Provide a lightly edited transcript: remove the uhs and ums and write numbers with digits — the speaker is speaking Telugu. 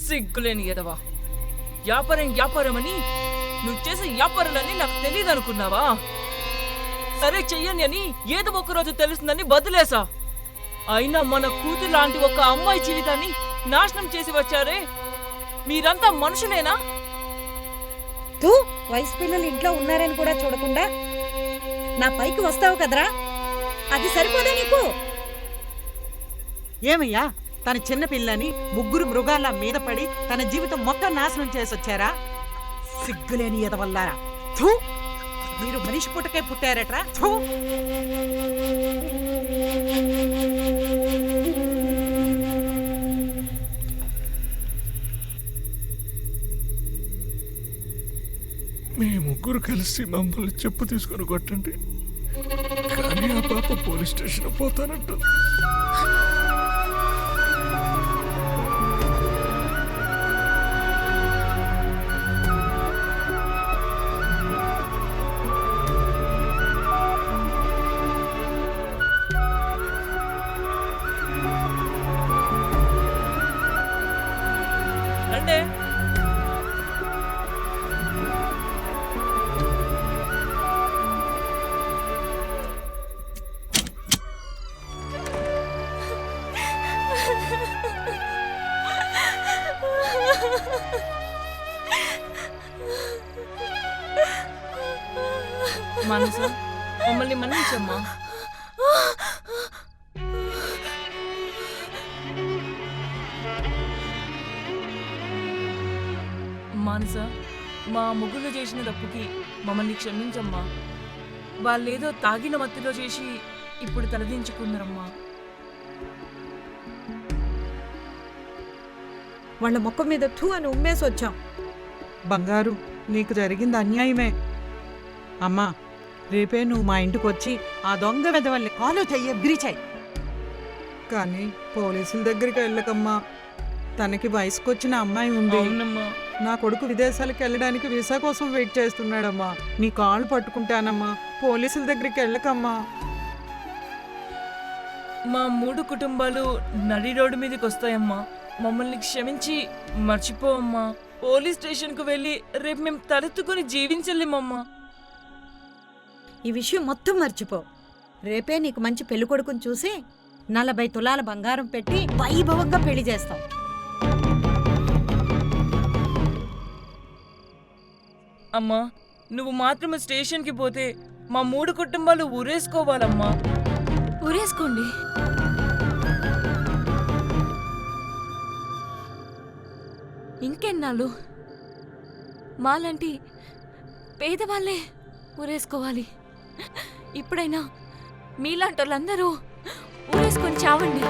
సిగ్గులేని ఎదవా. వ్యాపారం అని నువ్వు చేసే వ్యాపారాలని నాకు తెలియదు అనుకున్నావా? సరే చెయ్యని అని ఏదో ఒకరోజు తెలుస్తుందని వదిలేసా. అయినా మన కూతురు లాంటి ఒక అమ్మాయి జీవితాన్ని నాశనం చేసి వచ్చారే, మీరంతా మనుషులేనా? వయసు పిల్లలు ఇంట్లో ఉన్నారని కూడా చూడకుండా నా పైకి వస్తావు కదరా, అది సరిపోదా నీకు? ఏమయ్యా, తన చిన్న పిల్లని ముగ్గురు మృగాల మీద పడి తన జీవితం మొత్తం నాశనం చేసొచ్చారా? సిగ్గులేని ఎదవల్లారా! థూ, మీరు మనిషి పుట్టకే పుట్టారట్రా! థూ. మీ ముగ్గురు కలిసి మమ్మల్ని చెప్పు తీసుకొని కొట్టండి, కానీ ఆ పాప పోలీస్ స్టేషన్ పోతానంట. అంటే మనసు మమ్మల్ని మన్నించమ్మా. మానస, మా ముగ్గురు చేసిన తప్పుకి మమ్మల్ని క్షమించమ్మా. వాళ్ళేదో తాగిన మత్తులో చేసి ఇప్పుడు తలదించుకున్నారమ్మా. వాళ్ళ మొక్క మీద థూ అని ఉమ్మేసి వచ్చాం. బంగారు, నీకు జరిగింది అన్యాయమే. అమ్మా, రేపే నువ్వు మా ఇంటికి వచ్చి ఆ దొంగ వెధవల్ని కాలు చెయ్యి ఎగిరిచాయి. కానీ పోలీసుల దగ్గరికి వెళ్ళకమ్మా. తనకి వయసుకొచ్చిన అమ్మాయి ఉంది. అవునమ్మా. నా కొడుకు విదేశాలకు వెళ్ళడానికి వీసా కోసం వెయిట్ చేస్తున్నాడమ్మా. నీ కాళ్ళు పట్టుకుంటానమ్మా, పోలీసుల దగ్గరికి వెళ్ళకమ్మా. మా 3 కుటుంబాలు నడి రోడ్డు మీదకి వస్తాయమ్మా. మమ్మల్ని క్షమించి మర్చిపోవమ్మా. పోలీస్ స్టేషన్కు వెళ్ళి రేపు మేము తలెత్తుకుని జీవించలేమమ్మా. ఈ విషయం మొత్తం మర్చిపో. రేపే నీకు మంచి పెళ్లి కొడుకుని చూసి 40 తులాల బంగారం పెట్టి వైభవంగా పెళ్లి చేస్తాం. అమ్మా, నువ్వు మాత్రమే స్టేషన్కి పోతే మా 3 కుటుంబాలు ఊరేసుకోవాలమ్మా. ఊరేసుకోండి. ఇంకెన్నాళ్ళు మాలాంటి పేదవాళ్ళే ఊరేసుకోవాలి? ఇప్పుడైనా మీలాంటి వాళ్ళందరూ ఊరేసుకొని చావండి.